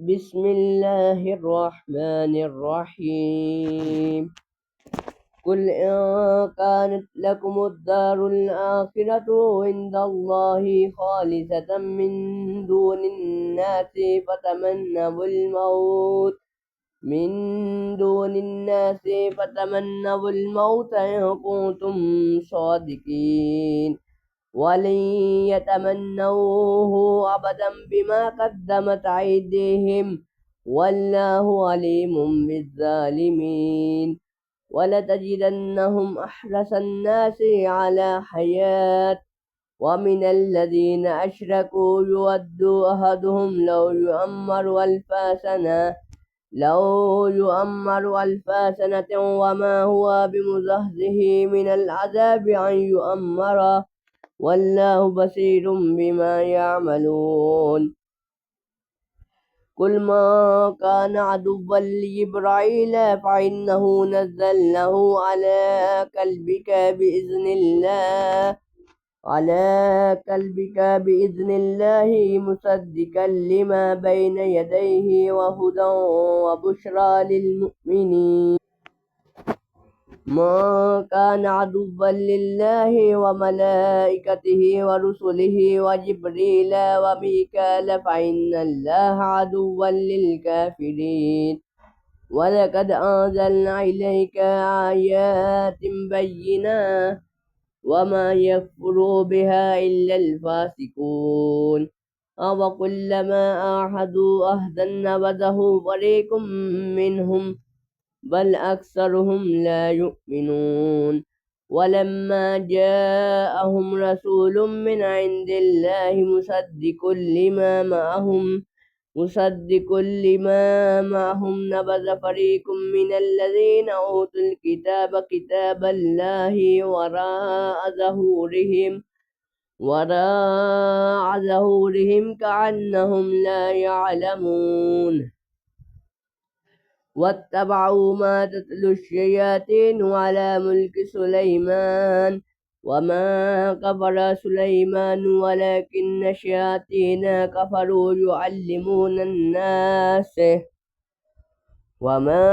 بسم الله الرحمن الرحيم. قل إن كانت لكم الدار الآخرة عند الله خالصة من دون الناس فتمنوا الموت إن كنتم صادقين، ولن يتمنوه أبدا بما قدمت أيديهم، والله عليم بالظالمين. ولتجدنهم أحرص الناس على حياة، ومن الذين أشركوا يود أحدهم لو يؤمر ألف سنة وما هو بمزحزحه من العذاب أن يؤمر، والله بصير بما يعملون. قل ما كان عدوا لجبرائيل فإنه نزله على قلبك بإذن الله مصدقا لما بين يديه وهدى وبشرى للمؤمنين. ما كان عدوا لله وملائكته ورسله وجبريل وميكال فإن الله عدوا للكافرين. ولقد أنزلنا إليك آيات بينات وما يكفر بها إلا الفاسقون. أوكلما عاهدوا عهدا نبذه فريق منهم، بل أكثرهم لا يؤمنون. ولما جاءهم رسول من عند الله مصدق لما معهم نبذ فريق من الذين أوتوا الكتاب كتاب الله وراء ظهورهم كأنهم لا يعلمون. واتبعوا ما تتلو الشياطين على ملك سليمان، وما كفر سليمان ولكن الشياطين كفروا يعلمون الناس وما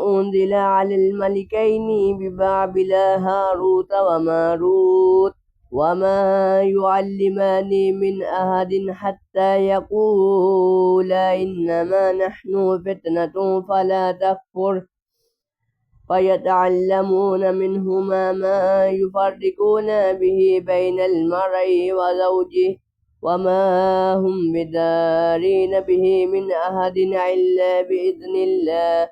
أنزل على الملكين ببابل هاروت وماروت، وما يعلمان من أحد حتى يقولا إنما نحن فتنة فلا تكفر، فيتعلمون منهما ما يفرقون به بين المرء وزوجه، وما هم بدارين به من أحد إلا بإذن الله،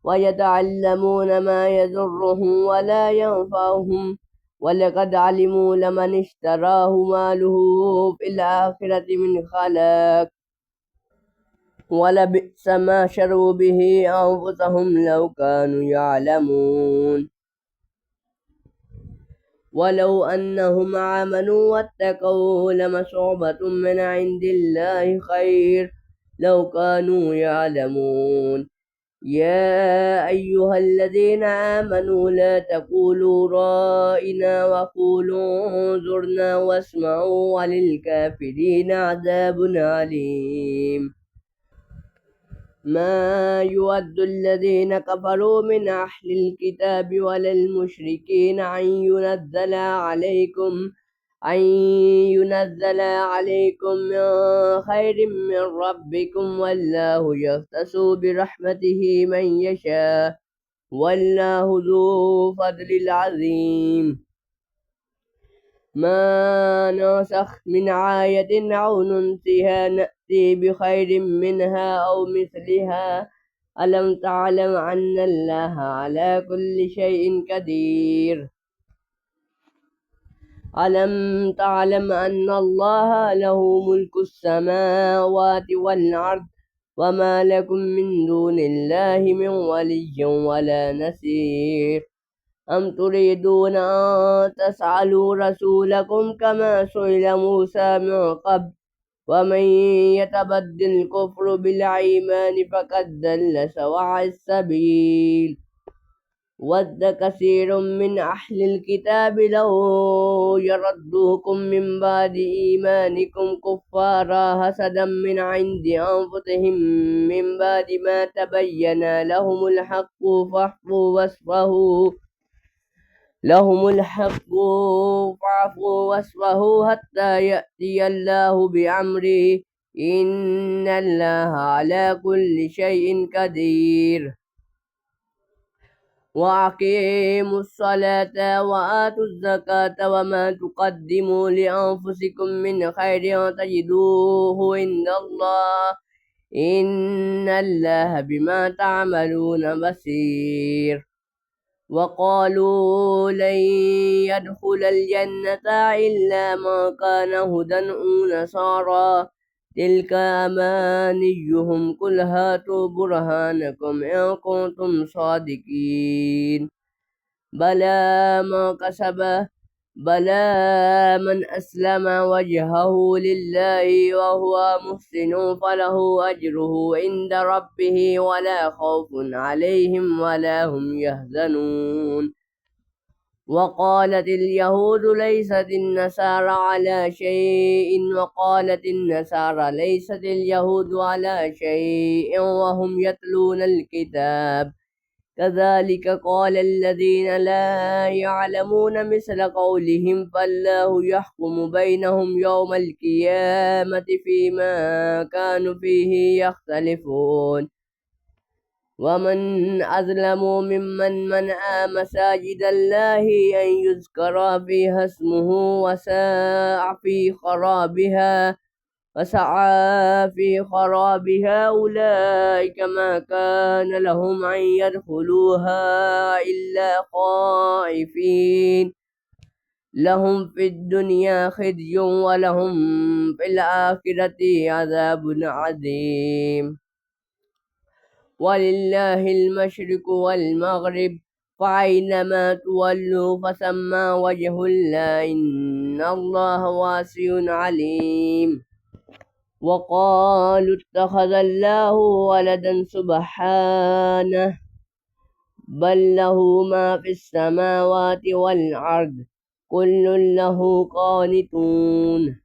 ويتعلمون ما يضرهم ولا ينفعهم، ولقد علموا لمن اشتراه ماله في الآخرة من خلاق، ولبئس ما شروا به أنفسهم لو كانوا يعلمون. ولو أنهم آمنوا واتقوا لمثوبة من عند الله خير لو كانوا يعلمون. يا أيها الذين آمنوا لا تقولوا رائنا وقولوا انظرنا واسمعوا وللكافرين عذاب أليم. ما يود الذين كفروا من أهل الكتاب ولا المشركين أن ينزل عليكم من خير من ربكم، والله يختص برحمته من يشاء، والله ذو فضل العظيم. ما نسخ من آية أو ننسها نأتي بخير منها أو مثلها. ألم تعلم أن الله على كل شيء قدير؟ ألم تعلم أن الله له ملك السماوات والأرض، وما لكم من دون الله من ولي ولا نصير. أم تريدون أن تسألوا رسولكم كما سئل موسى من قبل، ومن يتبدل الكفر بالإيمان فقد ضل سواء السبيل. ود كثير من أهل الكتاب لو يردوكم من بعد إيمانكم كفارا حسدا من عند أنفسهم من بعد ما تبين لهم الحق فاعفوا واصفحوا حتى يأتي الله بأمره إن الله على كل شيء قدير وأقيموا الصلاة وآتوا الزكاة وما تقدموا لأنفسكم من خير تجدوه عند الله إن الله بما تعملون بصير وقالوا لن يدخل الجنة إلا من كان هدى أو نصارى تلك أمانيهم قل هاتوا برهانكم إن كنتم صادقين بلى من أسلم وجهه لله وهو محسن فله أجره عند ربه ولا خوف عليهم ولا هم يحزنون وقالت اليهود ليست النصارى على شيء وقالت النصارى ليست اليهود على شيء وهم يتلون الكتاب كذلك قال الذين لا يعلمون مثل قولهم فالله يحكم بينهم يوم القيامة فيما كانوا فيه يختلفون ومن أظلم ممن منع مساجد الله أن يذكر فيها اسمه وسعى في خرابها أولئك ما كان لهم أن يدخلوها إلا خائفين لهم في الدنيا خزي ولهم في الآخرة عذاب عظيم ولله المشرق والمغرب فأينما تولوا فثم وجه الله إن الله واسع عليم وقالوا اتخذ الله ولدا سبحانه بل له ما في السماوات والأرض كل له قانتون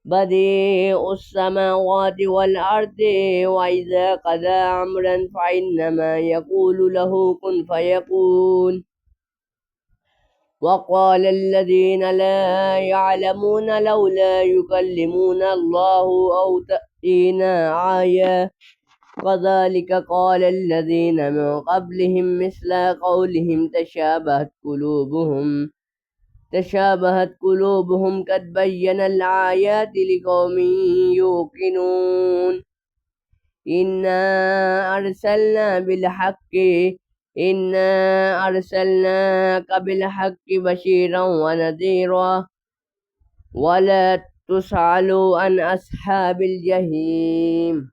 بديع السماوات والأرض وإذا قضى أمرا فإنما يقول له كن فيكون وقال الذين لا يعلمون لولا يكلمنا الله أو تأتينا آية كذلك قال الذين من قبلهم مثل قولهم تشابهت قلوبهم قد بين الآيات لقوم يوقنون إنا أرسلناك بالحق بشيرا ونذيرا ولا تسألوا عن أصحاب الجحيم